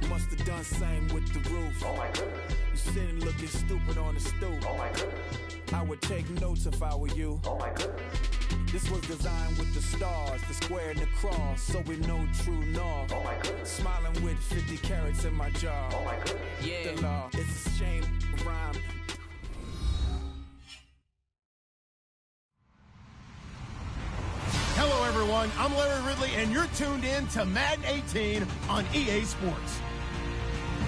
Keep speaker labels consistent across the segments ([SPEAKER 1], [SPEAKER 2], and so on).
[SPEAKER 1] Must have done same with the roof.
[SPEAKER 2] Oh my goodness.
[SPEAKER 1] You sitting looking stupid on the stoop.
[SPEAKER 2] Oh my goodness.
[SPEAKER 1] I would take notes if I were you.
[SPEAKER 2] Oh my goodness.
[SPEAKER 1] This was designed with the stars, the square and the cross, so we know true north.
[SPEAKER 2] Oh my goodness.
[SPEAKER 1] Smiling with 50 carats in my jaw.
[SPEAKER 2] Oh my goodness.
[SPEAKER 1] Yeah. The law. It's a shame rhyme.
[SPEAKER 3] Hello, everyone. I'm Larry Ridley, and you're tuned in to Madden 18 on EA Sports.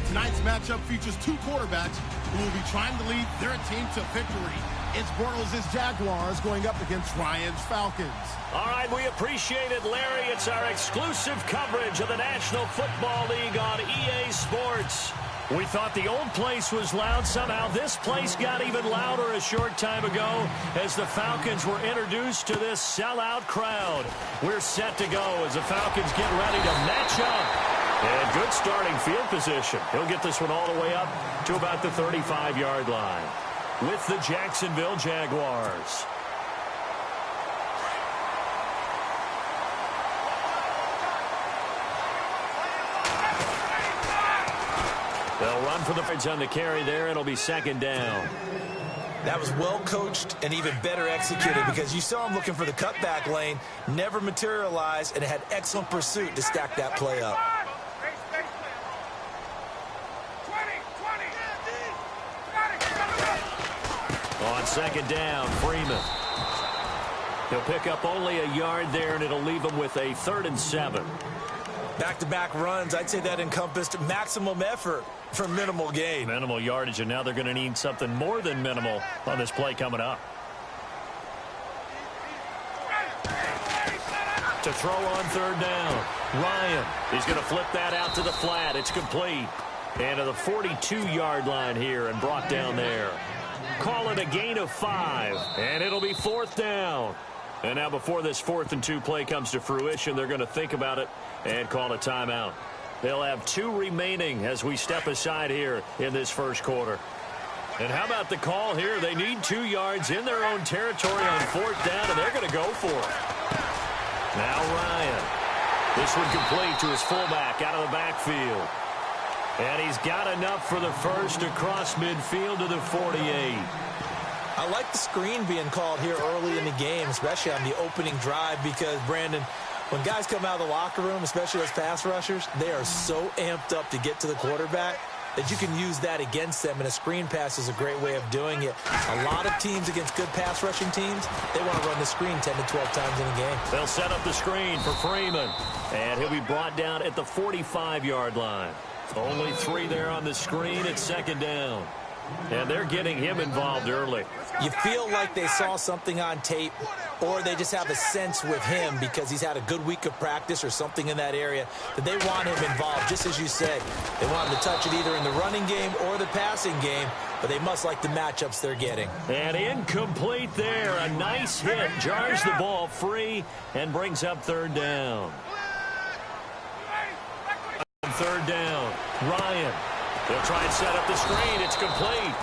[SPEAKER 3] Tonight's matchup features two quarterbacks who will be trying to lead their team to victory. It's Bortles' Jaguars going up against Ryan's Falcons.
[SPEAKER 4] All right, we appreciate it, Larry. It's our exclusive coverage of the National Football League on EA Sports. We thought the old place was loud. Somehow this place got even louder a short time ago as the Falcons were introduced to this sellout crowd. We're set to go as the Falcons get ready to match up. And good starting field position. He'll get this one all the way up to about the 35-yard line with the Jacksonville Jaguars. They'll run for the Birds on the carry there. It'll be second down.
[SPEAKER 5] That was well coached and even better executed because you saw him looking for the cutback lane, never materialized, and had excellent pursuit to stack that play up.
[SPEAKER 4] On second down, Freeman. He'll pick up only a yard there, and it'll leave him with a 3rd and 7.
[SPEAKER 5] Back-to-back runs, I'd say that encompassed maximum effort for minimal gain.
[SPEAKER 4] Minimal yardage, and now they're going to need something more than minimal on this play coming up. To throw on 3rd down, Ryan. He's going to flip that out to the flat. It's complete. And to the 42-yard line here and brought down there. Call it a gain of 5, and it'll be 4th down. And now before this 4th and 2 play comes to fruition, they're going to think about it and call a timeout. They'll have 2 remaining as we step aside here in this first quarter. And how about the call here? They need 2 yards in their own territory on 4th down, and they're going to go for it. Now Ryan. This one complete to his fullback out of the backfield. And he's got enough for the first across midfield to the 48.
[SPEAKER 5] I like the screen being called here early in the game, especially on the opening drive, because, Brandon, when guys come out of the locker room, especially as pass rushers, they are so amped up to get to the quarterback that you can use that against them, and a screen pass is a great way of doing it. A lot of teams against good pass rushing teams, they want to run the screen 10 to 12 times in a game.
[SPEAKER 4] They'll set up the screen for Freeman, and he'll be brought down at the 45-yard line. Only 3 there on the screen at second down. And they're getting him involved early.
[SPEAKER 5] You feel like they saw something on tape, or they just have a sense with him because he's had a good week of practice or something in that area that they want him involved, just as you said. They want him to touch it either in the running game or the passing game, but they must like the matchups they're getting.
[SPEAKER 4] And incomplete there. A nice hit. Jars the ball free and brings up 3rd down. On 3rd down, Ryan. They'll try and set up the screen. It's complete.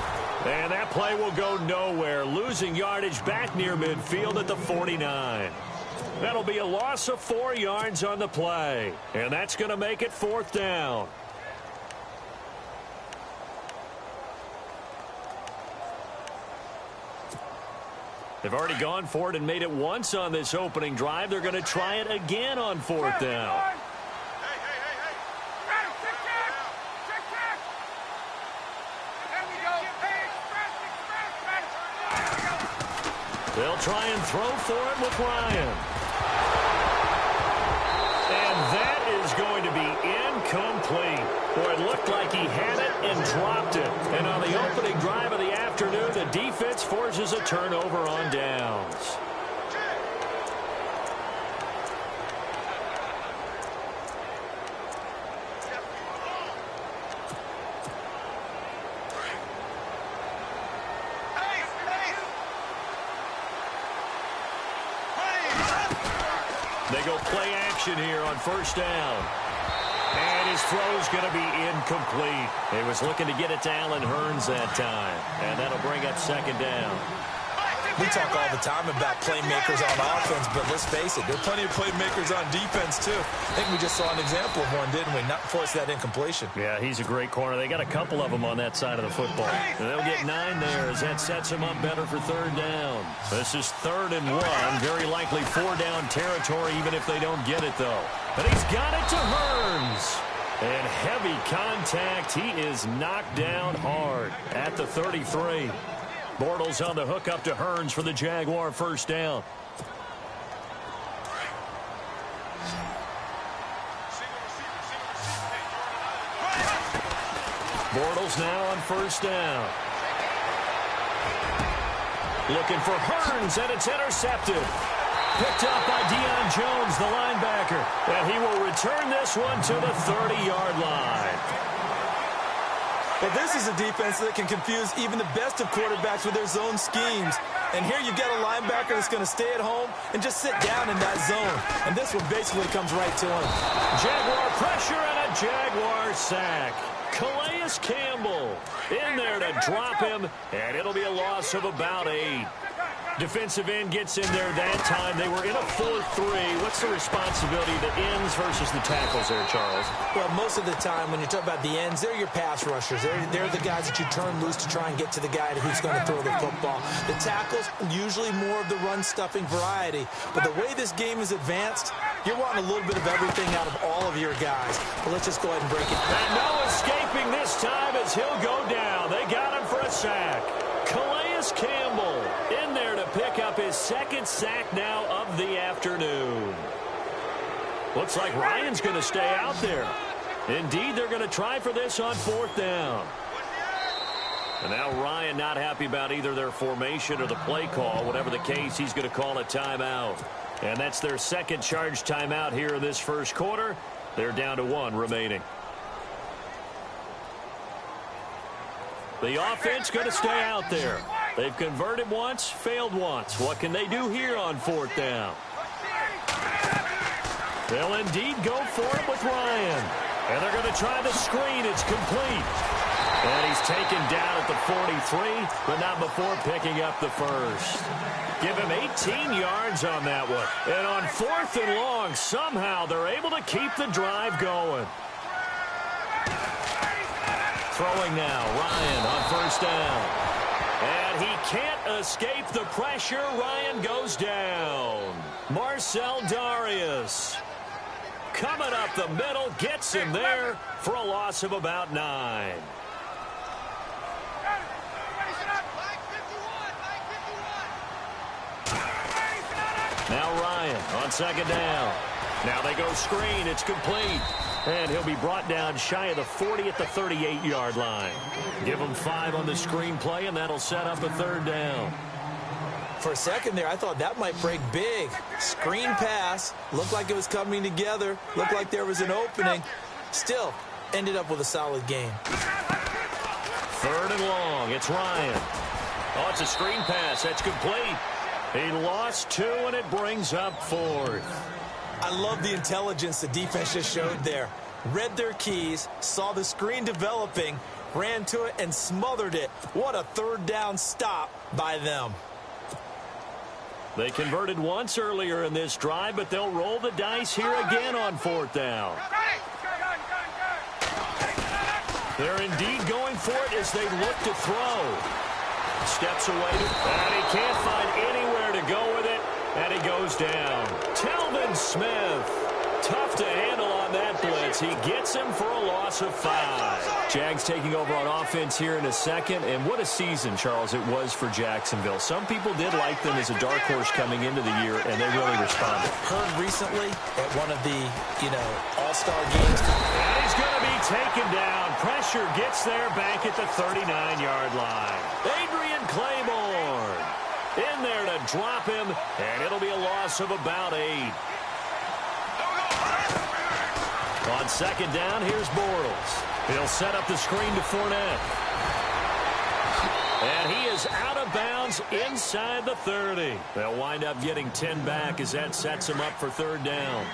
[SPEAKER 4] And that play will go nowhere. Losing yardage back near midfield at the 49. That'll be a loss of 4 yards on the play. And that's going to make it 4th down. They've already gone for it and made it once on this opening drive. They're going to try it again on 4th down. They'll try and throw for it with Ryan. And that is going to be incomplete. Boy, it looked like he had it and dropped it. And on the opening drive of the afternoon, the defense forces a turnover on downs. They go play action here on 1st down. And his throw's going to be incomplete. He was looking to get it to Allen Hurns that time. And that'll bring up 2nd down.
[SPEAKER 5] We talk all the time about playmakers on offense, but let's face it, there are plenty of playmakers on defense, too. I think we just saw an example of one, didn't we? Not force that incompletion.
[SPEAKER 4] Yeah, he's a great corner. They got a couple of them on that side of the football. And they'll get 9 there as that sets them up better for third down. This is 3rd and 1. Very likely 4-down territory, even if they don't get it, though. And he's got it to Hearns. And heavy contact. He is knocked down hard at the 33. Bortles on the hook up to Hearns for the Jaguar first down. Bortles now on first down. Looking for Hearns, and it's intercepted. Picked up by Deion Jones, the linebacker. And he will return this one to the 30-yard line.
[SPEAKER 5] Well, this is a defense that can confuse even the best of quarterbacks with their zone schemes. And here you've got a linebacker that's going to stay at home and just sit down in that zone. And this one basically comes right to him.
[SPEAKER 4] Jaguar pressure and a Jaguar sack. Calais Campbell in there to drop him, and it'll be a loss of about 8. Defensive end gets in there that time. They were in a 4-3. What's the responsibility of the ends versus the tackles there, Charles?
[SPEAKER 5] Well, most of the time when you talk about the ends, they're your pass rushers. They're the guys that you turn loose to try and get to the guy who's going to throw the football. The tackles, usually more of the run-stuffing variety. But the way this game is advanced, you're wanting a little bit of everything out of all of your guys. But let's just go ahead and break it.
[SPEAKER 4] And no escaping this time as he'll go down. They got him for a sack. Calais Campbell in there to pick up his 2nd sack now of the afternoon. Looks like Ryan's going to stay out there. Indeed, they're going to try for this on 4th down. And now Ryan not happy about either their formation or the play call. Whatever the case, he's going to call a timeout. And that's their 2nd charge timeout here in this first quarter. They're down to 1 remaining. The offense going to stay out there. They've converted once, failed once. What can they do here on 4th down? They'll indeed go for it with Ryan. And they're going to try the screen. It's complete. And he's taken down at the 43, but not before picking up the first. Give him 18 yards on that one. And on 4th and long, somehow they're able to keep the drive going. Throwing now, Ryan on first down. And he can't escape the pressure. Ryan goes down. Marcel Darius coming up the middle, gets him there for a loss of about 9. Now Ryan on 2nd down. Now they go screen. It's complete. And he'll be brought down shy of the 40 at the 38-yard line. Give him 5 on the screen play, and that'll set up a 3rd down.
[SPEAKER 5] For a second there, I thought that might break big. Screen pass. Looked like it was coming together. Looked like there was an opening. Still, ended up with a solid game.
[SPEAKER 4] 3rd and long. It's Ryan. Oh, it's a screen pass. That's complete. He lost 2, and it brings up 4th.
[SPEAKER 5] I love the intelligence the defense just showed there. Read their keys, saw the screen developing, ran to it, and smothered it. What a 3rd down stop by them.
[SPEAKER 4] They converted once earlier in this drive, but they'll roll the dice here again on 4th down. They're indeed going for it as they look to throw. Steps away, and he can't find anywhere to go with it. And he goes down. Telvin Smith. Tough to handle on that blitz. He gets him for a loss of 5. Jags taking over on offense here in a second. And what a season, Charles, it was for Jacksonville. Some people did like them as a dark horse coming into the year, and they really responded.
[SPEAKER 5] Heard recently at one of the, all-star games.
[SPEAKER 4] And he's going to be taken down. Pressure gets there back at the 39-yard line. Adrian Claiborne in there to drop him, and it'll be a loss of about 8. On 2nd down, here's Bortles. He'll set up the screen to Fournette. And he is out of bounds inside the 30. They'll wind up getting 10 back as that sets him up for third down.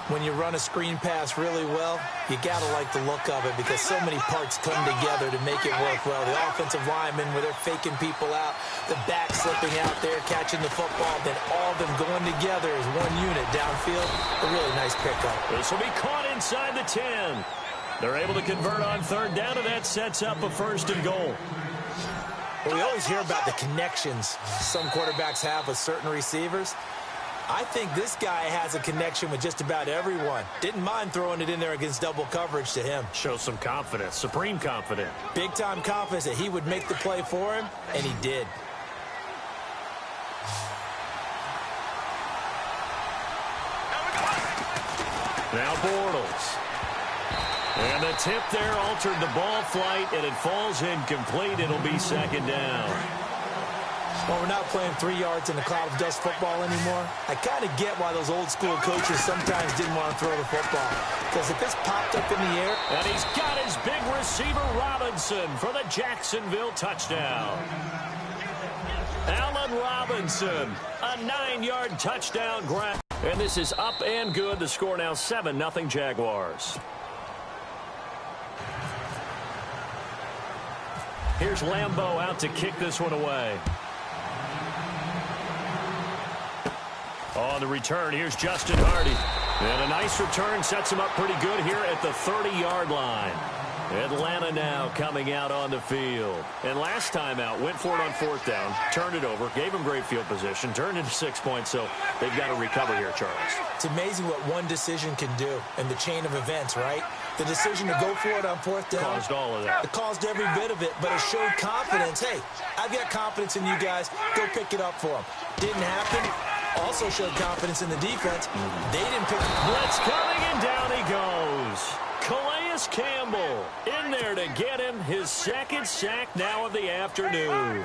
[SPEAKER 5] When you run a screen pass really well, you got to like the look of it because so many parts come together to make it work well. The offensive linemen, where they're faking people out, the back slipping out there, catching the football, then all of them going together as one unit downfield. A really nice pickup.
[SPEAKER 4] This will be caught inside the 10. They're able to convert on third down, and that sets up a first and goal.
[SPEAKER 5] Well, we always hear about the connections some quarterbacks have with certain receivers. I think this guy has a connection with just about everyone. Didn't mind throwing it in there against double coverage to him.
[SPEAKER 4] Shows some confidence, supreme confidence.
[SPEAKER 5] Big-time confidence that he would make the play for him, and he did.
[SPEAKER 4] Now Bortles. And the tip there altered the ball flight, and it falls incomplete. It'll be second down.
[SPEAKER 5] Well, we're not playing 3 yards in the cloud of dust football anymore. I kind of get why those old-school coaches sometimes didn't want to throw the football. Because if it's popped up in the air...
[SPEAKER 4] And he's got his big receiver, Robinson, for the Jacksonville touchdown. Allen Robinson, a 9-yard touchdown grab. And this is up and good. The score now 7-0 Jaguars. Here's Lambeau out to kick this one away. On the return, here's Justin Hardy. And a nice return sets him up pretty good here at the 30-yard line. Atlanta now coming out on the field. And last time out, went for it on fourth down, turned it over, gave him great field position, turned into 6 points, so they've got to recover here, Charles.
[SPEAKER 5] It's amazing what one decision can do in the chain of events, right? The decision to go for it on fourth down.
[SPEAKER 4] Caused all of that.
[SPEAKER 5] It caused every bit of it, but it showed confidence. Hey, I've got confidence in you guys. Go pick it up for them. Didn't happen. Also showed confidence in the defense. They didn't pick it.
[SPEAKER 4] Blitz coming, and down he goes. Calais Campbell in there to get him his second sack now of the afternoon.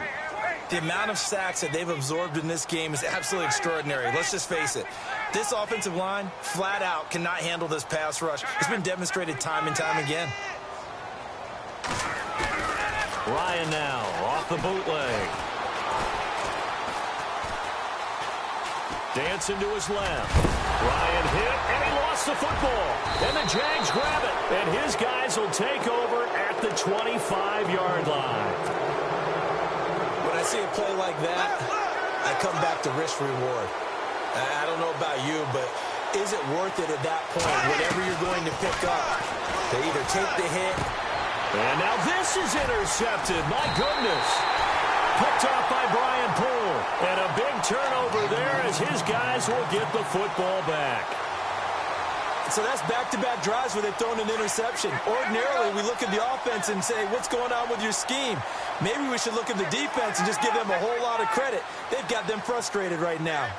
[SPEAKER 5] The amount of sacks that they've absorbed in this game is absolutely extraordinary. Let's just face it. This offensive line, flat out, cannot handle this pass rush. It's been demonstrated time and time again.
[SPEAKER 4] Ryan now off the bootleg. Dancing to his left. Ryan hit, and he lost the football. And the Jags grab it. And his guys will take over at the 25-yard line.
[SPEAKER 5] When I see a play like that, I come back to risk reward. I don't know about you, but is it worth it at that point, whatever you're going to pick up, to either take the hit?
[SPEAKER 4] And now this is intercepted. My goodness. Picked off by Brian Poole. And a big turnover there as his guys will get the football back.
[SPEAKER 5] So that's back-to-back drives where they've thrown an interception. Ordinarily, we look at the offense and say, what's going on with your scheme? Maybe we should look at the defense and just give them a whole lot of credit. They've got them frustrated right now.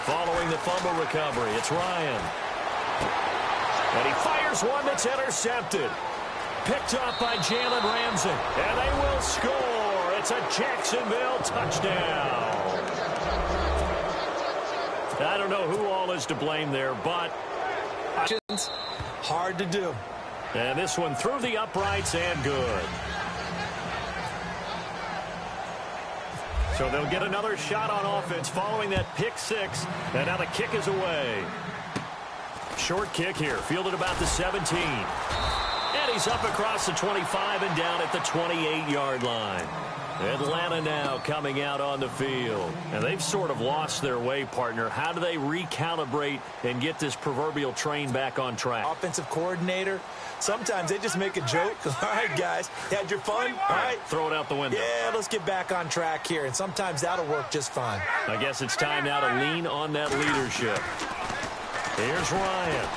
[SPEAKER 4] Following the fumble recovery, it's Ryan. And he fires one that's intercepted. Picked off by Jalen Ramsey. And they will score. It's a Jacksonville touchdown. I don't know who all is to blame there, but
[SPEAKER 5] hard to do.
[SPEAKER 4] And this one through the uprights and good. So they'll get another shot on offense following that pick six. And now the kick is away. Short kick here, fielded about the 17. And he's up across the 25 and down at the 28-yard line. Atlanta now coming out on the field. And they've sort of lost their way, partner. How do they recalibrate and get this proverbial train back on track?
[SPEAKER 5] Offensive coordinator, sometimes they just make a joke. All right, guys, had your fun? All right.
[SPEAKER 4] Throw it out the window.
[SPEAKER 5] Yeah, let's get back on track here. And sometimes that'll work just fine.
[SPEAKER 4] I guess it's time now to lean on that leadership. Here's Ryan.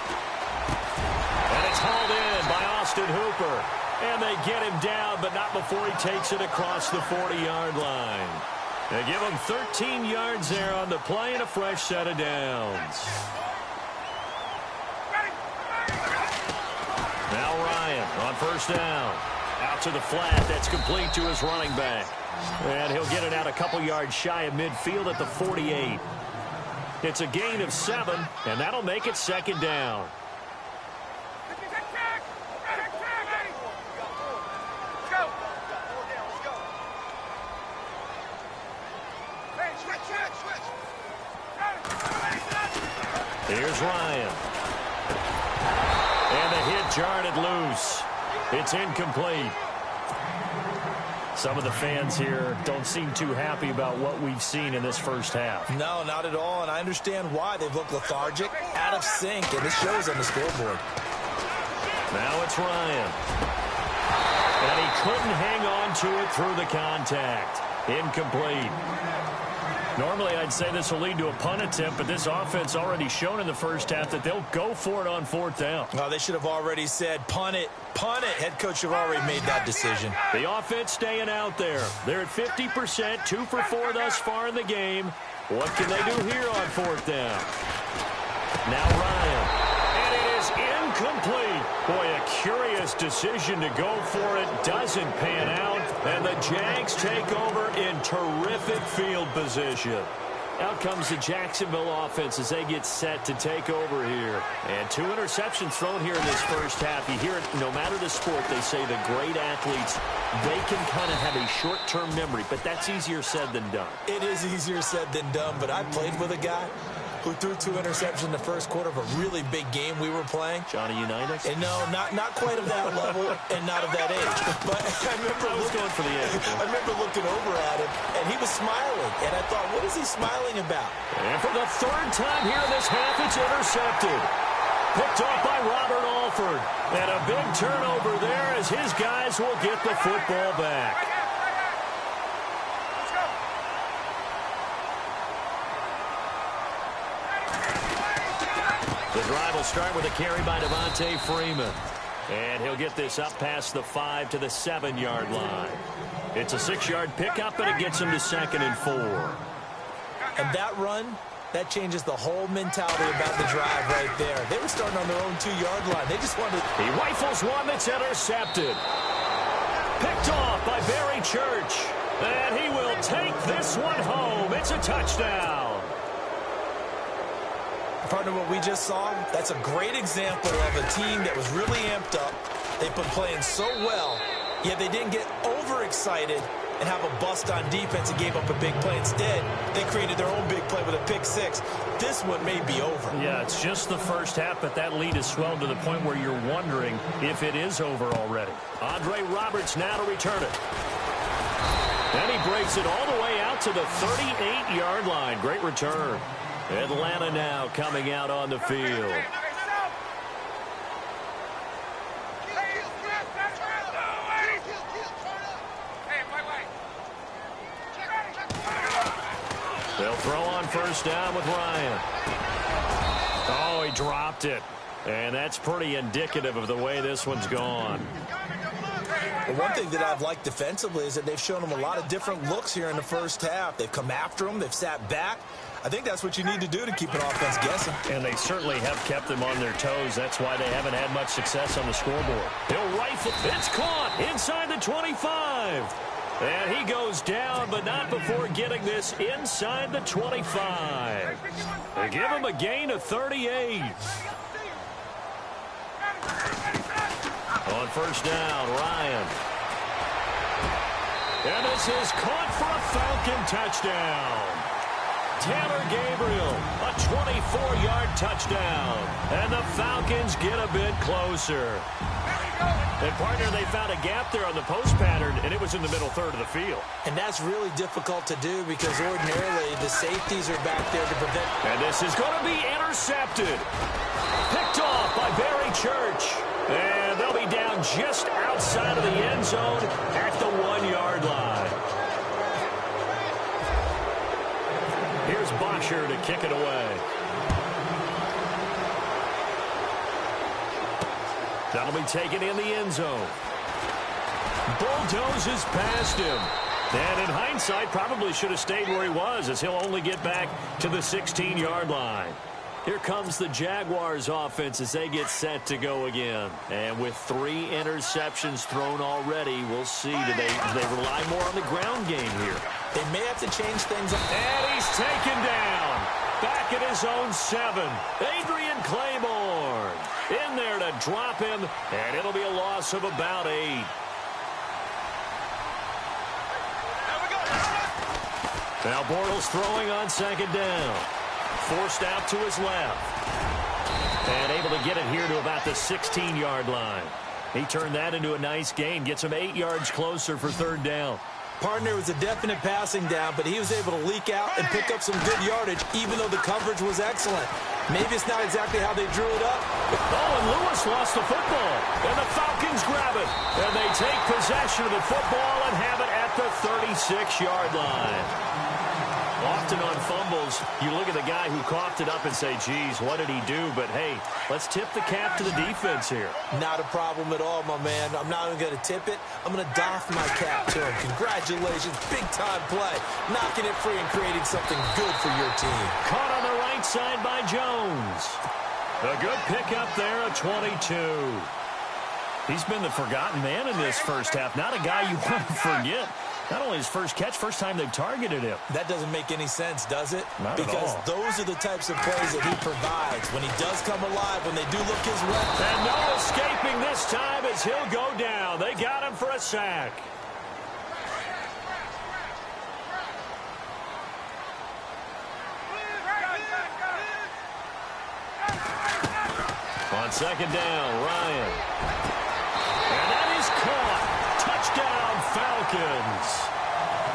[SPEAKER 4] And it's hauled in by Austin Hooper. And they get him down, but not before he takes it across the 40-yard line. They give him 13 yards there on the play and a fresh set of downs. Now Ryan on first down. Out to the flat. That's complete to his running back. And he'll get it out a couple yards shy of midfield at the 48. It's a gain of 7, and that'll make it second down. Here's Ryan. And the hit jarred it loose. It's incomplete. Some of the fans here don't seem too happy about what we've seen in this first half.
[SPEAKER 5] No, not at all, and I understand why. They've looked lethargic, out of sync, and this shows on the scoreboard.
[SPEAKER 4] Now it's Ryan. And he couldn't hang on to it through the contact. Incomplete. Normally, I'd say this will lead to a punt attempt, but this offense already shown in the first half that they'll go for it on fourth down.
[SPEAKER 5] Well, they should have already said, punt it, punt it. Head coach should have already made that decision.
[SPEAKER 4] The offense staying out there. They're at 50%, 2 for 4 thus far in the game. What can they do here on fourth down? Now Ryan. And it is incomplete. Boy, a curious decision to go for it. Doesn't pan out. And the Jags take over in terrific field position. Out comes the Jacksonville offense as they get set to take over here. And 2 interceptions thrown here in this first half. You hear it, no matter the sport, they say the great athletes, they can kind of have a short-term memory, but that's easier said than done.
[SPEAKER 5] It is easier said than done, but I played with a guy who threw 2 interceptions in the first quarter of a really big game we were playing.
[SPEAKER 4] Johnny Unitas?
[SPEAKER 5] And no, not quite of that level and not of that age. But I
[SPEAKER 4] was going for the edge.
[SPEAKER 5] I remember looking over at him, and he was smiling. And I thought, what is he smiling about?
[SPEAKER 4] And for the 3rd time here in this half, it's intercepted. Picked off by Robert Alford. And a big turnover there as his guys will get the football back. The drive will start with a carry by Devontae Freeman. And he'll get this up past the 5 to the 7-yard line. It's a 6-yard pickup, and it gets him to 2nd and 4.
[SPEAKER 5] And that run, that changes the whole mentality about the drive right there. They were starting on their own 2-yard line. They just wanted...
[SPEAKER 4] He rifles one that's intercepted. Picked off by Barry Church. And he will take this one home. It's a touchdown.
[SPEAKER 5] Partner, what we just saw, that's a great example of a team that was really amped up. They've been playing so well, yet they didn't get overexcited and have a bust on defense and gave up a big play. Instead, they created their own big play with a pick 6. This one may be over.
[SPEAKER 4] Yeah, it's just the first half, but that lead has swelled to the point where you're wondering if it is over already. Andre Roberts now to return it. And he breaks it all the way out to the 38-yard line. Great return. Atlanta now coming out on the field. They'll throw on first down with Ryan. Oh, he dropped it. And that's pretty indicative of the way this one's gone.
[SPEAKER 5] Well, one thing that I've liked defensively is that they've shown them a lot of different looks here in the first half. They've come after them. They've sat back. I think that's what you need to do to keep an offense guessing.
[SPEAKER 4] And they certainly have kept them on their toes. That's why they haven't had much success on the scoreboard. He'll rifle. It's caught inside the 25. And he goes down, but not before getting this inside the 25. They give him a gain of 38. On first down, Ryan. And this is caught for a Falcon touchdown. Taylor Gabriel, a 24-yard touchdown. And the Falcons get a bit closer. And, partner, they found a gap there on the post pattern, and it was in the middle third of the field.
[SPEAKER 5] And that's really difficult to do because ordinarily the safeties are back there to prevent.
[SPEAKER 4] And this is going to be intercepted. Picked off by Barry Church. And they'll be down just outside of the end zone at the 1-yard line. Here's Bosher to kick it away. That'll be taken in the end zone. Bulldozes past him. And in hindsight, probably should have stayed where he was as he'll only get back to the 16-yard line. Here comes the Jaguars offense as they get set to go again. And with 3 interceptions thrown already, we'll see. Do they rely more on the ground game here?
[SPEAKER 5] They may have to change things up.
[SPEAKER 4] And he's taken down. Back at his own 7. Adrian Claiborne in there to drop him. And it'll be a loss of about 8. Now Bortles throwing on second down. Forced out to his left. And able to get it here to about the 16-yard line. He turned that into a nice gain, gets him 8 yards closer for third down.
[SPEAKER 5] Partner was a definite passing down, but he was able to leak out and pick up some good yardage, even though the coverage was excellent. Maybe it's not exactly how they drew it up.
[SPEAKER 4] Oh, and Lewis lost the football. And the Falcons grab it. And they take possession of the football and have it at the 36-yard line. Often on fumbles, you look at the guy who coughed it up and say, geez, what did he do? But, hey, let's tip the cap to the defense here.
[SPEAKER 5] Not a problem at all, my man. I'm not even going to tip it. I'm going to doff my cap to him. Congratulations. Big-time play. Knocking it free and creating something good for your team.
[SPEAKER 4] Caught on the right side by Jones. A good pickup there, a 22. He's been the forgotten man in this first half. Not a guy you want to forget. Not only his first catch, first time they've targeted him.
[SPEAKER 5] That doesn't make any sense, does it?
[SPEAKER 4] Not at all.
[SPEAKER 5] Because those are the types of plays that he provides. When he does come alive, when they do look his way.
[SPEAKER 4] And no escaping this time as he'll go down. They got him for a sack. On second down, Ryan. And that is caught. Touchdown, Falcons.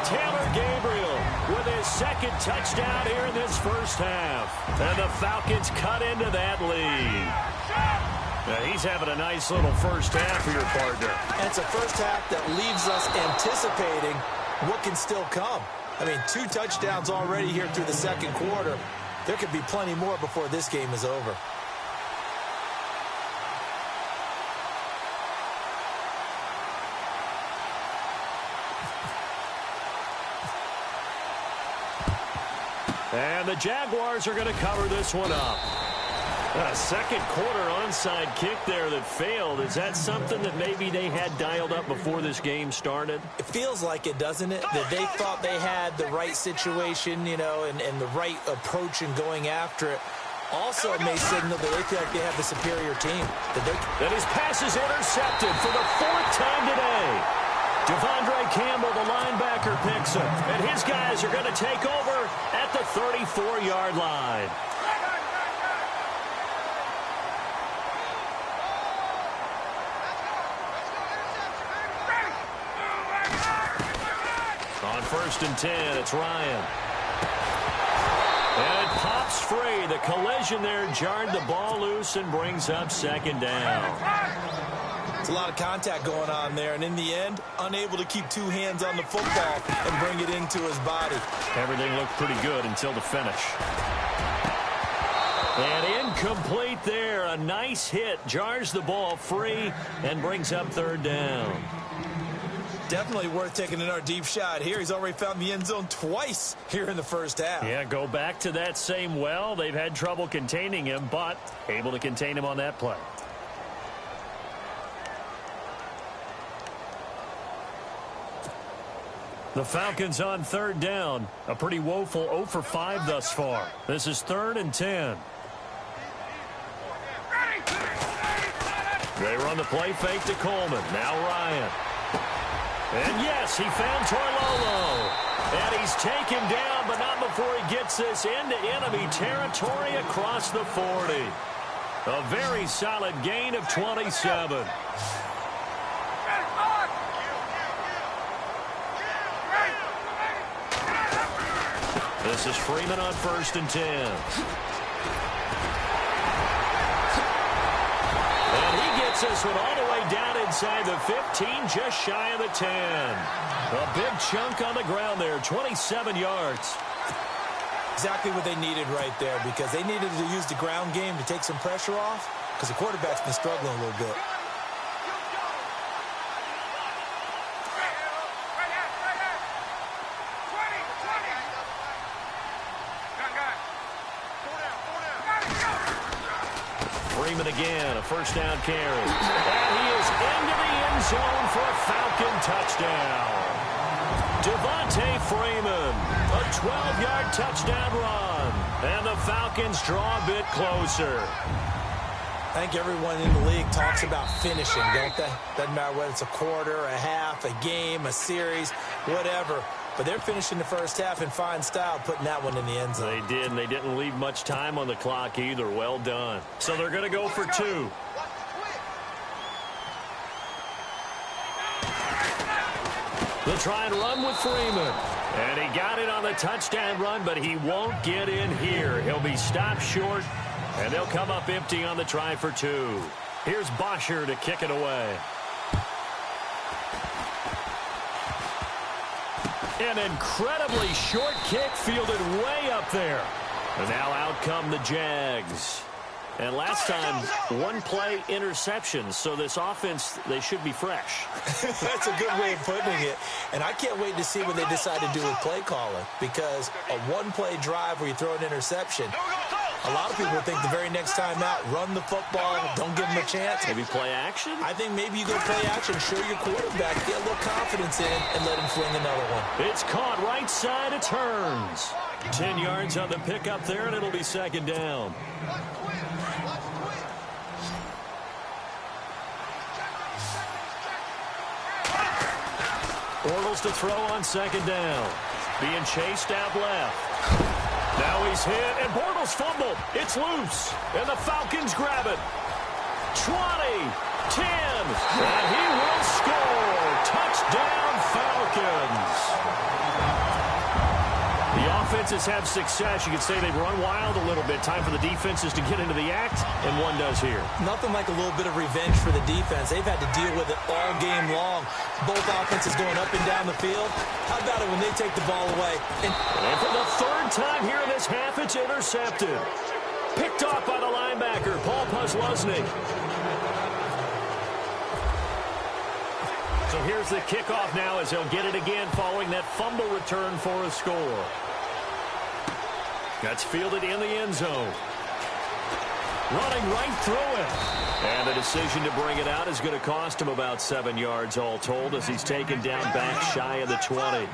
[SPEAKER 4] Taylor Gabriel with his second touchdown here in this first half. And the Falcons cut into that lead. Now, he's having a nice little first half for your partner.
[SPEAKER 5] And it's a first half that leaves us anticipating what can still come. I mean, 2 touchdowns already here through the second quarter. There could be plenty more before this game is over.
[SPEAKER 4] And the Jaguars are going to cover this one up. A second quarter onside kick there that failed. Is that something that maybe they had dialed up before this game started?
[SPEAKER 5] It feels like it, doesn't it? That they thought they had the right situation, you know, and the right approach in going after it. Also, it may signal that they feel like they have the superior team.
[SPEAKER 4] That his pass is intercepted for the 4th time today. Devondre Campbell, the linebacker, picks him. And his guys are going to take over at the 34-yard line. On 1st and 10, it's Ryan. And it pops free. The collision there jarred the ball loose and brings up second down.
[SPEAKER 5] It's a lot of contact going on there, and in the end, unable to keep 2 hands on the football and bring it into his body.
[SPEAKER 4] Everything looked pretty good until the finish. And incomplete there. A nice hit. Jars the ball free and brings up 3rd down.
[SPEAKER 5] Definitely worth taking another deep shot here. He's already found the end zone twice here in the first half.
[SPEAKER 4] Yeah, go back to that same well. They've had trouble containing him, but able to contain him on that play. The Falcons on 3rd down. A pretty woeful 0 for 5 thus far. This is 3rd and 10. They run the play fake to Coleman. Now Ryan. And yes, he found Torlolo. And he's taken down, but not before he gets this into enemy territory across the 40. A very solid gain of 27. This is Freeman on 1st and 10. And he gets this one all the way down inside the 15, just shy of the 10. A big chunk on the ground there, 27 yards.
[SPEAKER 5] Exactly what they needed right there, because they needed to use the ground game to take some pressure off, because the quarterback's been struggling a little bit.
[SPEAKER 4] Freeman again, a 1st down carry. And he is into the end zone for a Falcon touchdown. Devontae Freeman, a 12-yard touchdown run. And the Falcons draw a bit closer.
[SPEAKER 5] I think everyone in the league talks about finishing, don't they? Doesn't matter whether it's a quarter, a half, a game, a series, whatever. but they're finishing the first half in fine style, putting that one in the end zone.
[SPEAKER 4] They did, and they didn't leave much time on the clock either. Well done. So they're going to go for 2. They'll try and run with Freeman. And he got it on the touchdown run, but he won't get in here. He'll be stopped short, and they'll come up empty on the try for 2. Here's Bosher to kick it away. An incredibly short kick fielded way up there. And now out come the Jags. And last time, 1-play interception. So this offense, they should be fresh.
[SPEAKER 5] That's a good way of putting it. And I can't wait to see what they decide to do with play calling. Because a 1-play drive where you throw an interception, a lot of people think the very next time out, run the football, don't give them a chance.
[SPEAKER 4] Maybe play action?
[SPEAKER 5] I think maybe you go play action, show your quarterback, get a little confidence in it, and let him fling another one.
[SPEAKER 4] It's caught right side of turns. 10 yards on the pickup there, and it'll be second down. Bortles to throw on second down. Being chased out left. Now he's hit, and Bortles fumbled. It's loose, and the Falcons grab it. 20, 10, and he will score. Touchdown, Falcons. The offenses have success. You could say they've run wild a little bit. Time for the defenses to get into the act, and one does here.
[SPEAKER 5] Nothing like a little bit of revenge for the defense. They've had to deal with it all game long. Both offenses going up and down the field. How about it when they take the ball away?
[SPEAKER 4] And for the third time here in this half, it's intercepted. Picked off by the linebacker, Paul Posluszny. So here's the kickoff now as he'll get it again following that fumble return for a score. That's fielded in the end zone. Running right through it. And the decision to bring it out is going to cost him about 7 yards all told as he's taken down back shy of the 20.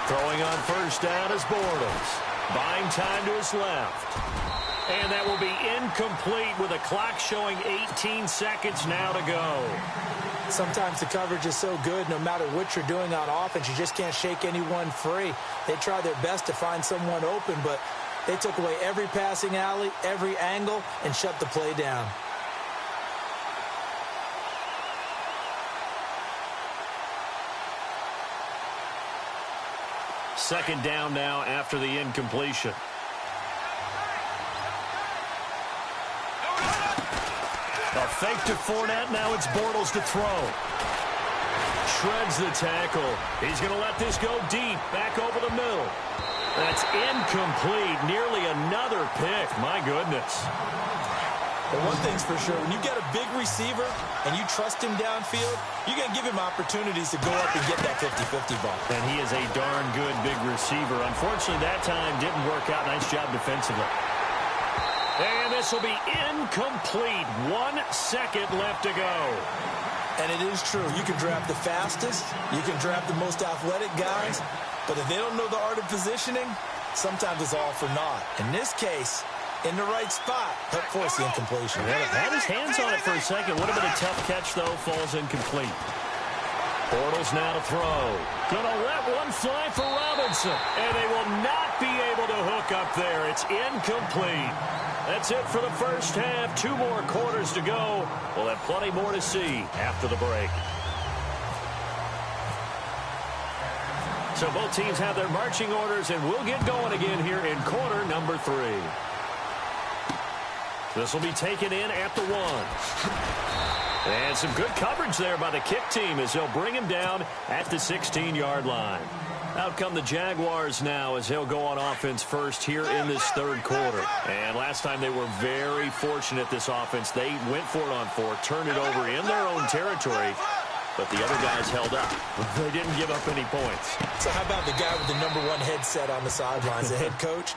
[SPEAKER 4] Throwing on first down is Bortles. Buying time to his left. And that will be incomplete with a clock showing 18 seconds now to go.
[SPEAKER 5] Sometimes the coverage is so good, no matter what you're doing on offense, you just can't shake anyone free. They try their best to find someone open, but they took away every passing alley, every angle, and shut the play down.
[SPEAKER 4] Second down now after the incompletion. A fake to Fournette. Now it's Bortles to throw. Shreds the tackle. He's going to let this go deep. Back over the middle. That's incomplete. Nearly another pick. My goodness.
[SPEAKER 5] But one thing's for sure. When you get a big receiver and you trust him downfield, you're going to give him opportunities to go up and get that 50-50 ball.
[SPEAKER 4] And he is a darn good big receiver. Unfortunately, that time didn't work out. Nice job defensively. And this will be incomplete. 1 second left to go.
[SPEAKER 5] And it is true. You can draft the fastest. You can draft the most athletic guys. But if they don't know the art of positioning, sometimes it's all for naught. In this case, in the right spot, help force the incompletion.
[SPEAKER 4] Yeah, had his hands on it for a second. Would have been a tough catch, though. Falls incomplete. Bortles now to throw. Gonna let one fly for Robinson. And they will not be able to hook up there. It's incomplete. That's it for the first half. 2 more quarters to go. We'll have plenty more to see after the break. So both teams have their marching orders, and we'll get going again here in quarter number 3. This will be taken in at the 1. And some good coverage there by the kick team as they'll bring him down at the 16-yard line. Out come the Jaguars now as they'll go on offense first here in this third quarter. And last time they were very fortunate, this offense. They went for it on 4, turned it over in their own territory, but the other guys held up. They didn't give up any points.
[SPEAKER 5] So how about the guy with the #1 headset on the sidelines, the head coach?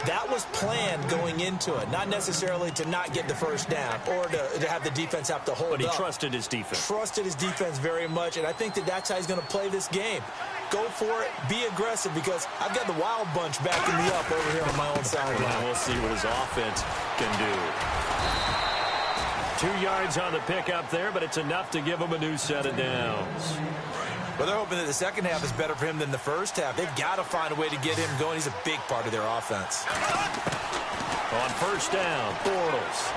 [SPEAKER 5] That was planned going into it, not necessarily to not get the first down or to have the defense have to hold up.
[SPEAKER 4] But he trusted his defense.
[SPEAKER 5] Trusted his defense very much, and I think that's how he's going to play this game. Go for it, be aggressive, because I've got the wild bunch backing me up over here on my own sideline.
[SPEAKER 4] We'll see what his offense can do. 2 yards on the pickup there, but it's enough to give him a new set of downs.
[SPEAKER 5] Well, they're hoping that the second half is better for him than the first half. They've got to find a way to get him going. He's a big part of their offense.
[SPEAKER 4] On first down, Bortles.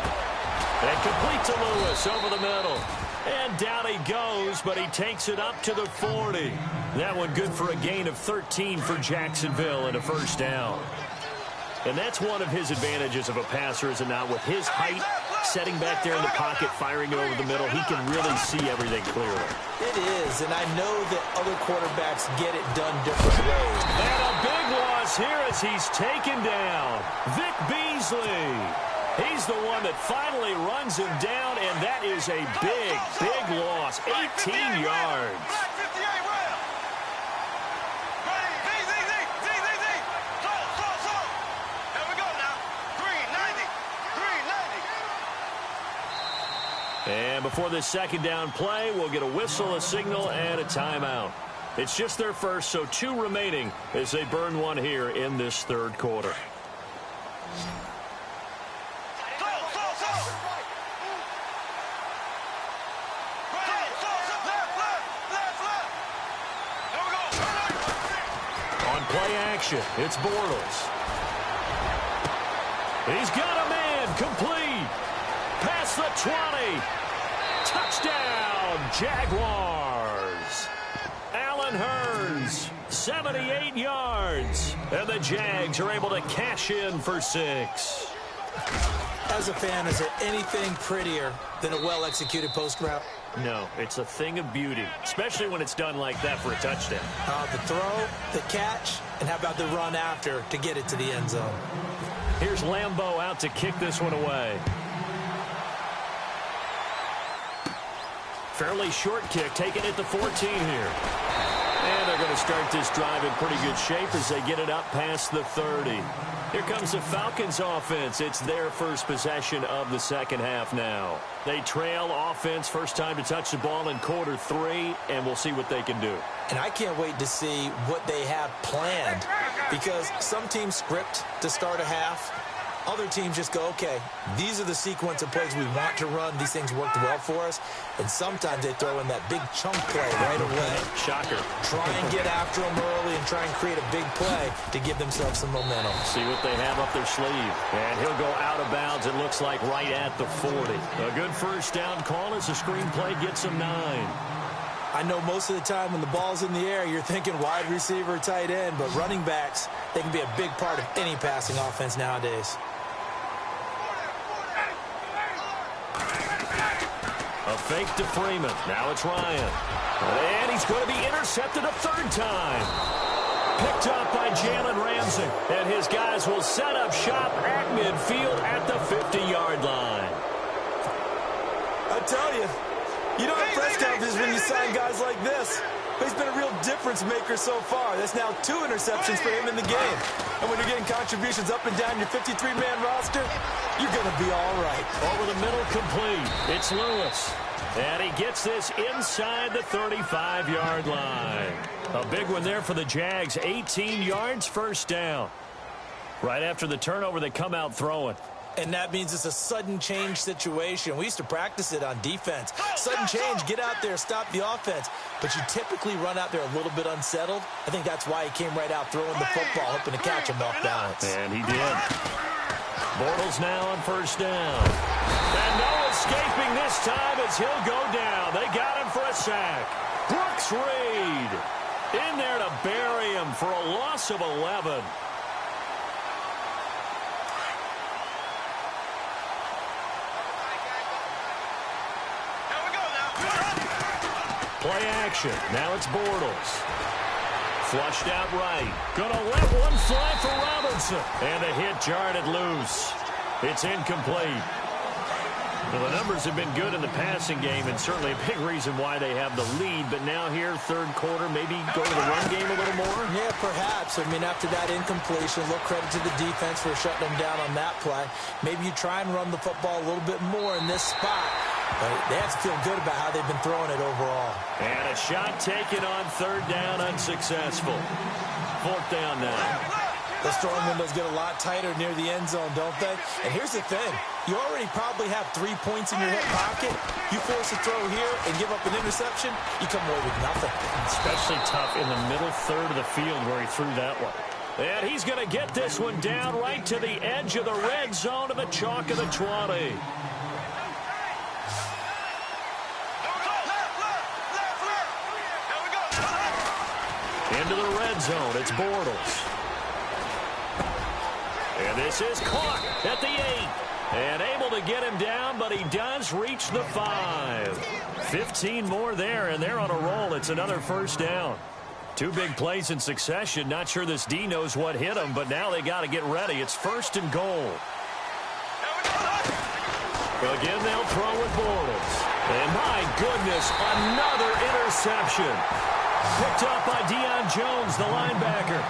[SPEAKER 4] And complete to Lewis over the middle. And down he goes, but he takes it up to the 40. That one good for a gain of 13 for Jacksonville and a first down. And that's one of his advantages of a passer, is it not? With his height, setting back there in the pocket, firing it over the middle, he can really see everything clearly.
[SPEAKER 5] It is, and I know that other quarterbacks get it done different ways.
[SPEAKER 4] And a big loss here as he's taken down. Vic Beasley. He's the one that finally runs him down, and that is a big, big loss. 18 yards. And before this second down play, we'll get a whistle, a signal, and a timeout. It's just their first, so 2 remaining as they burn one here in this third quarter. On play action, it's Bortles. He's got a man, complete. Past the 20. Touchdown, Jaguars. Allen Hurns, 78 yards. And the Jags are able to cash in for 6.
[SPEAKER 5] As a fan, is there anything prettier than a well-executed post route?
[SPEAKER 4] No, it's a thing of beauty, especially when it's done like that for a touchdown.
[SPEAKER 5] The throw, the catch, and how about the run after to get it to the end zone?
[SPEAKER 4] Here's Lambeau out to kick this one away. Fairly short kick, taking it to 14 here. And they're going to start this drive in pretty good shape as they get it up past the 30. Here comes the Falcons offense. It's their first possession of the second half now. They trail offense, first time to touch the ball in quarter 3, and we'll see what they can do.
[SPEAKER 5] And I can't wait to see what they have planned, because some teams script to start a half. Other teams just go, okay, these are the sequence of plays we want to run. These things worked well for us. And sometimes they throw in that big chunk play right away.
[SPEAKER 4] Shocker.
[SPEAKER 5] Try and get after them early and try and create a big play to give themselves some momentum.
[SPEAKER 4] See what they have up their sleeve. And he'll go out of bounds, it looks like, right at the 40. A good first down call as the screenplay gets him 9.
[SPEAKER 5] I know most of the time when the ball's in the air, you're thinking wide receiver, tight end, but running backs, they can be a big part of any passing offense nowadays.
[SPEAKER 4] A fake to Freeman. Now it's Ryan. And he's going to be intercepted a 3rd time. Picked up by Jalen Ramsey. And his guys will set up shop at midfield at the 50-yard line.
[SPEAKER 5] I tell you, you don't have press conferences when you sign guys like this. But he's been a real difference maker so far. That's now 2 interceptions for him in the game. And when you're getting contributions up and down your 53-man roster, you're going to be all right.
[SPEAKER 4] Over the middle, complete. It's Lewis. And he gets this inside the 35-yard line. A big one there for the Jags. 18 yards, first down. Right after the turnover, they come out throwing.
[SPEAKER 5] And that means it's a sudden change situation. We used to practice it on defense. Sudden change, get out there, stop the offense. But you typically run out there a little bit unsettled. I think that's why he came right out throwing the football, hoping to catch him off balance.
[SPEAKER 4] And he did. Bortles now on first down. And no escaping this time as he'll go down. They got him for a sack. Brooks Reed in there to bury him for a loss of 11. Play action. Now it's Bortles. Flushed out right. Gonna let one fly for Robinson. And a hit jarred it loose. It's incomplete. Well, the numbers have been good in the passing game, and certainly a big reason why they have the lead. But now here, third quarter, maybe go to the run game a little more?
[SPEAKER 5] Yeah, perhaps. I mean, after that incompletion, a little credit to the defense for shutting them down on that play. Maybe you try and run the football a little bit more in this spot. But they have to feel good about how they've been throwing it overall.
[SPEAKER 4] And a shot taken on third down, unsuccessful. 4th down now.
[SPEAKER 5] Those throwing windows get a lot tighter near the end zone, don't they? And here's the thing. You already probably have 3 points in your hip pocket. You force a throw here and give up an interception, you come away with nothing.
[SPEAKER 4] Especially tough in the middle third of the field where he threw that one. And he's going to get this one down right to the edge of the red zone of the chalk of the 20. Into the red zone, it's Bortles. And this is caught at the 8. And able to get him down, but he does reach the 5. 15 more there, and they're on a roll. It's another first down. 2 big plays in succession. Not sure this D knows what hit him, but now they got to get ready. It's 1st and goal. Again, they'll throw with Bortles. And my goodness, another interception. Picked up by Deion Jones, the linebacker.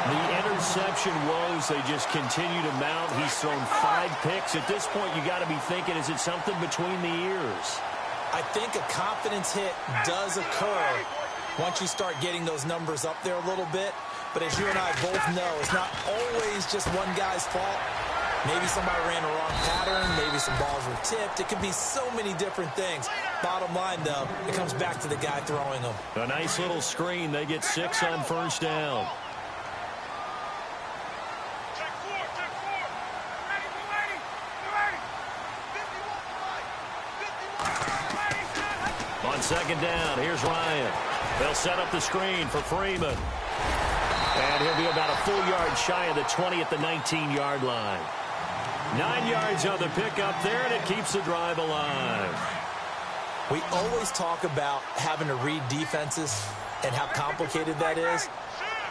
[SPEAKER 4] The interception woes, they just continue to mount. He's thrown 5 picks. At this point, you got to be thinking, is it something between the ears?
[SPEAKER 5] I think a confidence hit does occur once you start getting those numbers up there a little bit. But as you and I both know, it's not always just one guy's fault. Maybe somebody ran a wrong pattern. Maybe some balls were tipped. It could be so many different things. Bottom line, though, it comes back to the guy throwing them.
[SPEAKER 4] A nice little screen. They get 6 on first down. On second down, here's Ryan. They'll set up the screen for Freeman. And he'll be about a full yard shy of the 20 at the 19-yard line. 9 yards on the pickup there, and it keeps the drive alive.
[SPEAKER 5] We always talk about having to read defenses and how complicated that is.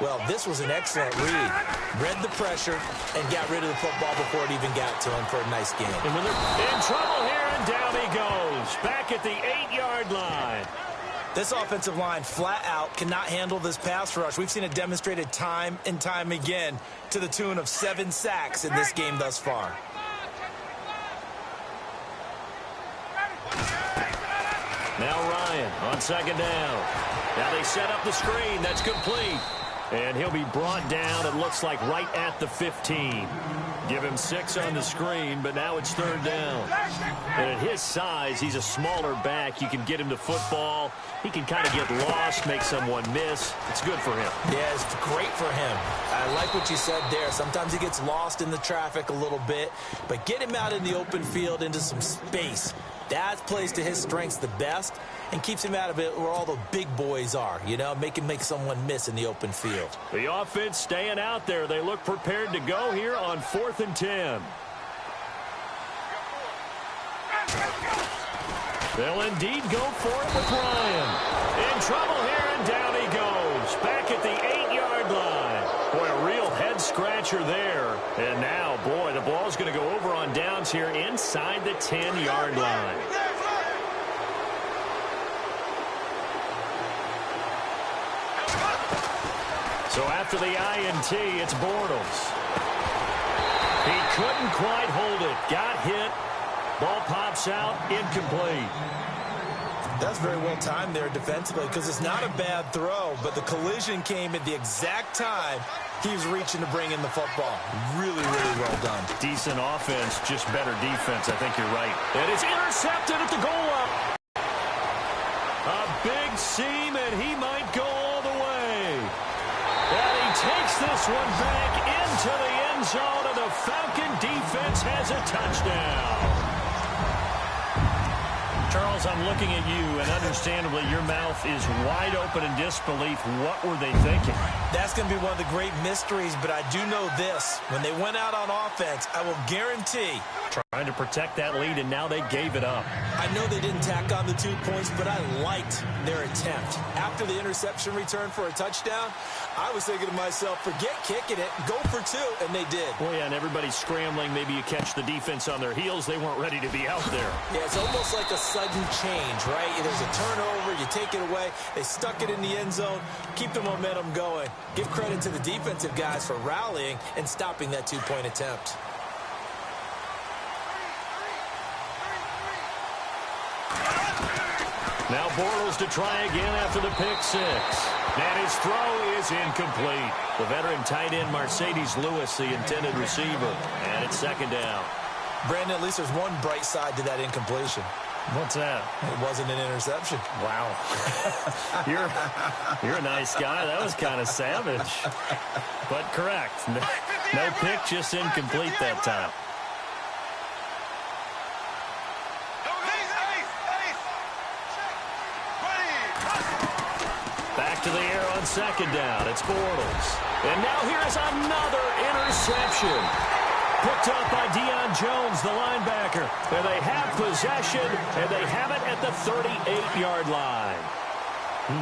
[SPEAKER 5] Well, this was an excellent read. Read the pressure and got rid of the football before it even got to him for a nice game.
[SPEAKER 4] And when they're in trouble here, and down he goes. Back at the 8-yard line.
[SPEAKER 5] This offensive line flat out cannot handle this pass rush. We've seen it demonstrated time and time again to the tune of 7 sacks in this game thus far.
[SPEAKER 4] Now Ryan on second down. Now they set up the screen. That's complete. And he'll be brought down, it looks like, right at the 15. Give him 6 on the screen, but now it's 3rd down. And at his size, he's a smaller back. You can get him to football. He can kind of get lost, make someone miss. It's good for him.
[SPEAKER 5] Yeah, it's great for him. I like what you said there. Sometimes he gets lost in the traffic a little bit, but get him out in the open field into some space. That plays to his strengths the best and keeps him out of it where all the big boys are, you know, make someone miss in the open field.
[SPEAKER 4] The offense staying out there. They look prepared to go here on 4th and 10. They'll indeed go for it with Ryan. In trouble here, and down he goes. Back at the 8-yard line. Boy, a real head-scratcher there. And now, boy, the ball's going to go over on downs here inside the 10-yard line. So after the INT, it's Bortles. He couldn't quite hold it. Got hit. Ball pops out, incomplete.
[SPEAKER 5] That's very well timed there defensively because it's not a bad throw, but the collision came at the exact time he was reaching to bring in the football. Really, really well done.
[SPEAKER 4] Decent offense, just better defense. I think you're right. And it's intercepted at the goal line. A big seam, and he might go all the way. And he takes this one back into the end zone, and the Falcon defense has a touchdown. Charles, I'm looking at you, and understandably, your mouth is wide open in disbelief. What were they thinking?
[SPEAKER 5] That's going to be one of the great mysteries, but I do know this. When they went out on offense, I will guarantee.
[SPEAKER 4] Trying to protect that lead, and now they gave it up.
[SPEAKER 5] I know they didn't tack on the 2 points, but I liked their attempt. After the interception return for a touchdown, I was thinking to myself, forget kicking it, go for 2, and they did.
[SPEAKER 4] Well, yeah, and everybody's scrambling. Maybe you catch the defense on their heels. They weren't ready to be out there.
[SPEAKER 5] Yeah, it's almost like a sudden change, right? There's a turnover, you take it away. They stuck it in the end zone. Keep the momentum going. Give credit to the defensive guys for rallying and stopping that 2-point attempt.
[SPEAKER 4] Now Bortles to try again after the pick six. And his throw is incomplete. The veteran tight end Mercedes Lewis, the intended receiver. And it's second down.
[SPEAKER 5] Brandon, at least there's one bright side to that incompletion.
[SPEAKER 4] What's that?
[SPEAKER 5] It wasn't an interception.
[SPEAKER 4] Wow. You're a nice guy. That was kind of savage. But correct. No pick, just incomplete that time. Back to the air on second down. It's Bortles. And now here's another interception. Picked up by Deion Jones, the linebacker. And they have possession, and they have it at the 38-yard line.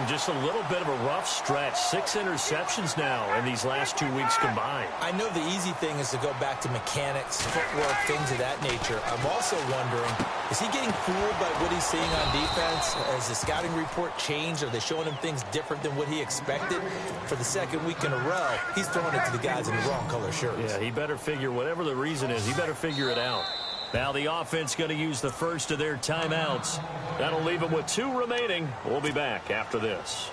[SPEAKER 4] Just a little bit of a rough stretch. 6 interceptions now in these last 2 weeks combined.
[SPEAKER 5] I know the easy thing is to go back to mechanics, footwork, things of that nature. I'm also wondering, is he getting fooled by what he's seeing on defense? Has the scouting report changed? Are they showing him things different than what he expected? For the second week in a row, he's throwing it to the guys in the wrong color shirts.
[SPEAKER 4] Yeah, he better figure, whatever the reason is, he better figure it out. Now the offense going to use the first of their timeouts. That'll leave them with 2 remaining. We'll be back after this.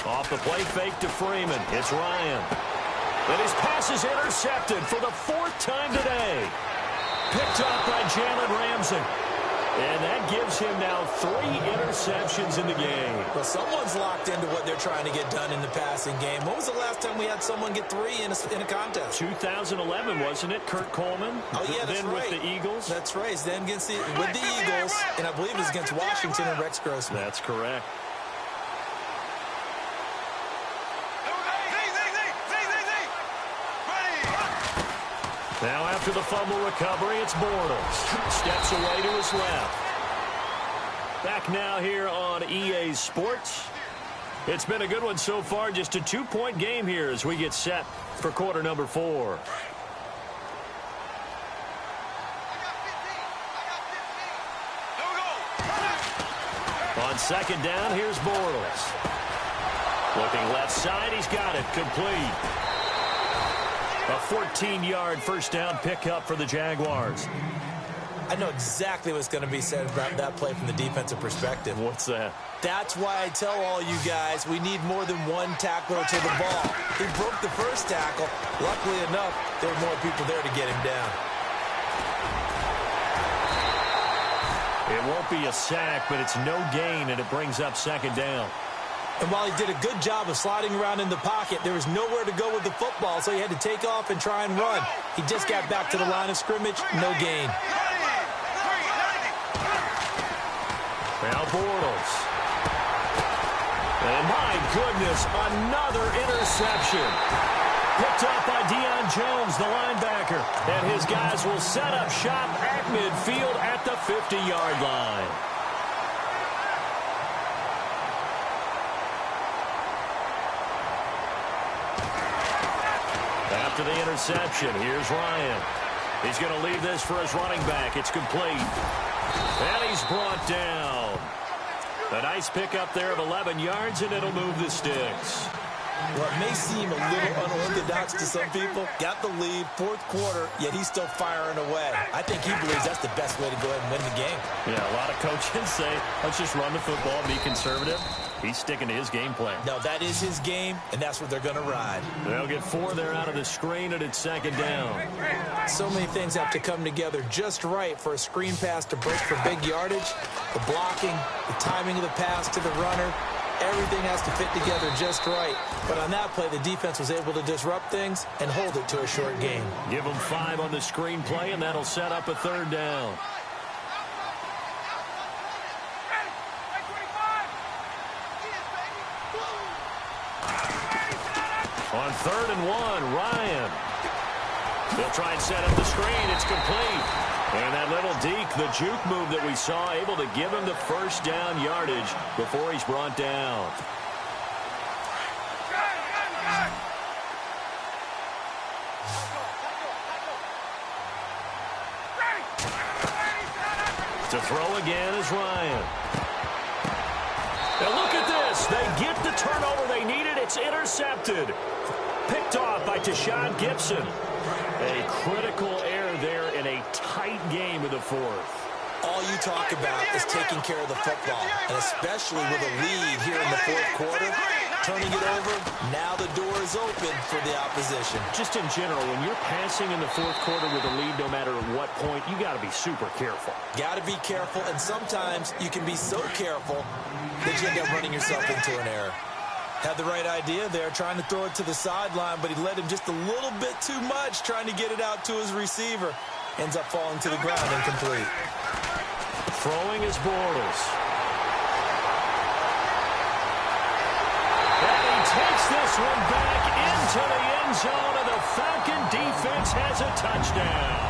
[SPEAKER 4] Off the play fake to Freeman. It's Ryan. And his pass is intercepted for the 4th time today. Picked up by Jalen Ramsey. And that gives him now 3 interceptions in the game.
[SPEAKER 5] Well, someone's locked into what they're trying to get done in the passing game. When was the last time we had someone get 3 in a contest?
[SPEAKER 4] 2011, wasn't it? Kurt Coleman?
[SPEAKER 5] Oh, yeah, that's
[SPEAKER 4] then
[SPEAKER 5] right.
[SPEAKER 4] With the Eagles?
[SPEAKER 5] That's right. Then with the Eagles, and I believe it was against Washington and Rex Grossman.
[SPEAKER 4] That's correct. Now after the fumble recovery, it's Bortles. Steps away to his left. Back now here on EA Sports. It's been a good one so far. Just a 2-point game here as we get set for quarter number 4. On second down, here's Bortles. Looking left side, he's got it. Complete. A 14-yard first down pickup for the Jaguars.
[SPEAKER 5] I know exactly what's going to be said about that play from the defensive perspective.
[SPEAKER 4] What's that?
[SPEAKER 5] That's why I tell all you guys we need more than one tackler to the ball. He broke the first tackle. Luckily enough, there were more people there to get him down.
[SPEAKER 4] It won't be a sack, but it's no gain, and it brings up second down.
[SPEAKER 5] And while he did a good job of sliding around in the pocket, there was nowhere to go with the football, so he had to take off and try and run. He just got back to the line of scrimmage, no gain.
[SPEAKER 4] Now Bortles. And my goodness, another interception. Picked up by Deion Jones, the linebacker. And his guys will set up shop at midfield at the 50-yard line. After the interception, here's Ryan. He's going to leave this for his running back. It's complete. And he's brought down. A nice pickup there of 11 yards, and it'll move the sticks.
[SPEAKER 5] Well, it may seem a little unorthodox to some people. Got the lead, 4th quarter, yet he's still firing away. I think he believes that's the best way to go ahead and win the game.
[SPEAKER 4] Yeah, a lot of coaches say, let's just run the football, be conservative. He's sticking to his game plan.
[SPEAKER 5] No, that is his game, and that's what they're going to ride.
[SPEAKER 4] They'll get 4 there out of the screen, and it's second down.
[SPEAKER 5] So many things have to come together just right for a screen pass to break for big yardage. The blocking, the timing of the pass to the runner, everything has to fit together just right. But on that play, the defense was able to disrupt things and hold it to a short game.
[SPEAKER 4] Give them 5 on the screen play, and that'll set up a 3rd down. On 3rd and 1, Ryan. They'll try and set up the screen. It's complete. And that little deke, the juke move that we saw, able to give him the first down yardage before he's brought down. To throw again is Ryan. And look at this. They get the turnover they needed. It's intercepted. Picked off by Tashawn Gibson. A critical error there in a tight game in the fourth.
[SPEAKER 5] All you talk about is taking care of the football, and especially with a lead here in the fourth quarter, turning it over, now the door is open for the opposition.
[SPEAKER 4] Just in general, when you're passing in the fourth quarter with a lead, no matter at what point, you got to be super careful.
[SPEAKER 5] Got to be careful, and sometimes you can be so careful that you end up running yourself into an error. Had the right idea there, trying to throw it to the sideline, but he led him just a little bit too much, trying to get it out to his receiver. Ends up falling to the ground incomplete.
[SPEAKER 4] Throwing is Bortles. And he takes this one back into the end zone, and the Falcon defense has a touchdown.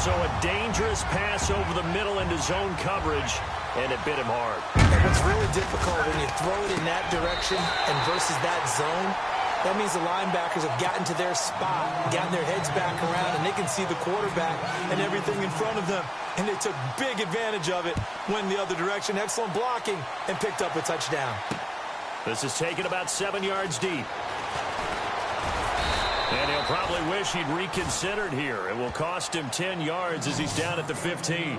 [SPEAKER 4] So a dangerous pass over the middle into zone coverage, and it bit him hard.
[SPEAKER 5] And what's really difficult when you throw it in that direction and versus that zone, that means the linebackers have gotten to their spot, gotten their heads back around, and they can see the quarterback and everything in front of them. And they took big advantage of it, went the other direction, excellent blocking, and picked up a touchdown.
[SPEAKER 4] This is taken about 7 yards deep. And he'll probably wish he'd reconsidered here. It will cost him 10 yards as he's down at the 15.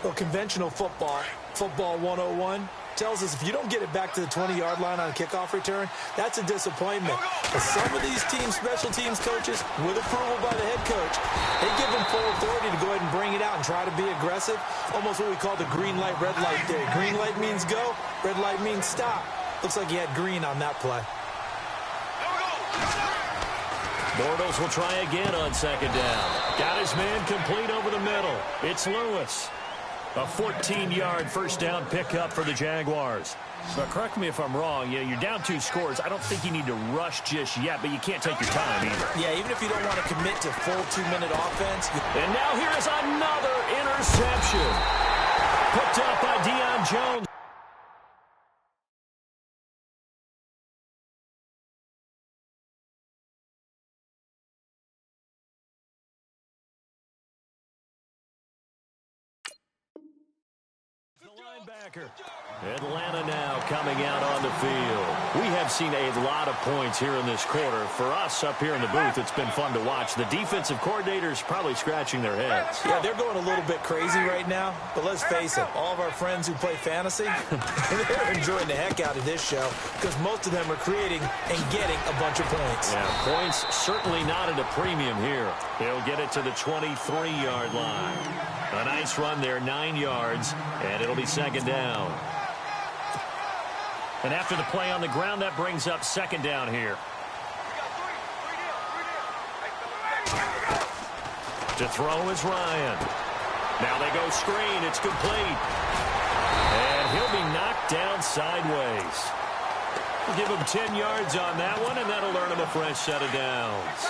[SPEAKER 5] Well, conventional football 101, tells us if you don't get it back to the 20-yard line on a kickoff return, that's a disappointment. But some of these teams, special teams coaches, with approval by the head coach, they give them full authority to go ahead and bring it out and try to be aggressive. Almost what we call the green light, red light theory. Green light means go, red light means stop. Looks like he had green on that play.
[SPEAKER 4] Bortles will try again on second down. Got his man complete over the middle. It's Lewis. A 14-yard first down pickup for the Jaguars. But correct me if I'm wrong. Yeah, you're down 2 scores. I don't think you need to rush just yet, but you can't take your time either.
[SPEAKER 5] Yeah, even if you don't want to commit to full 2-minute offense.
[SPEAKER 4] And now here's another interception. Picked up by Deion Jones. Linebacker. Atlanta now coming out on the field. We have seen a lot of points here in this quarter. For us up here in the booth, it's been fun to watch. The defensive coordinators probably scratching their heads.
[SPEAKER 5] Yeah, they're going a little bit crazy right now. But let's face it, all of our friends who play fantasy, they're enjoying the heck out of this show because most of them are creating and getting a bunch of points.
[SPEAKER 4] Yeah, points certainly not at a premium here. He'll get it to the 23-yard line. A nice run there, 9 yards, and it'll be second down. And after the play on the ground, that brings up second down here. To throw is Ryan. Now they go screen. It's complete. And he'll be knocked down sideways. We'll give him 10 yards on that one, and that'll earn him a fresh set of downs.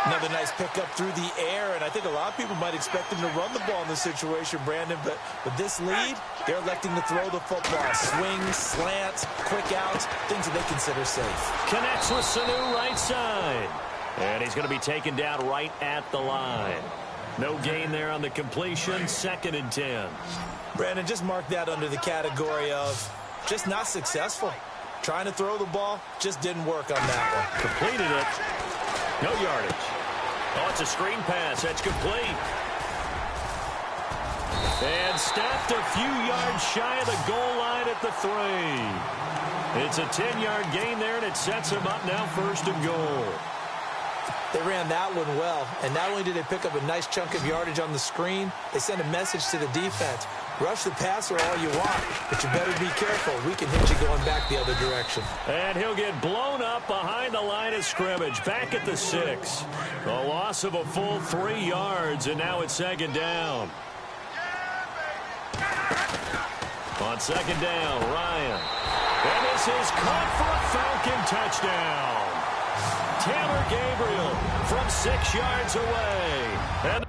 [SPEAKER 5] Another nice pickup through the air, and I think a lot of people might expect him to run the ball in this situation, Brandon, but with this lead, they're electing to throw the football. Swings, slants, quick outs, things that they consider safe.
[SPEAKER 4] Connects with Sanu right side. And he's going to be taken down right at the line. No gain there on the completion, 2nd and 10.
[SPEAKER 5] Brandon, just mark that under the category of just not successful. Trying to throw the ball, just didn't work on that one.
[SPEAKER 4] Completed it. No yardage. Oh, it's a screen pass. That's complete. And stopped a few yards shy of the goal line at the 3. It's a 10-yard gain there, and it sets him up now 1st and goal.
[SPEAKER 5] They ran that one well, and not only did they pick up a nice chunk of yardage on the screen, they sent a message to the defense. Rush the passer all you want, but you better be careful. We can hit you going back the other direction.
[SPEAKER 4] And he'll get blown up behind the line of scrimmage, back at the 6. A loss of a full 3 yards, and now it's second down. On second down, Ryan. And this is caught for a Falcon touchdown. Taylor Gabriel from 6 yards away. And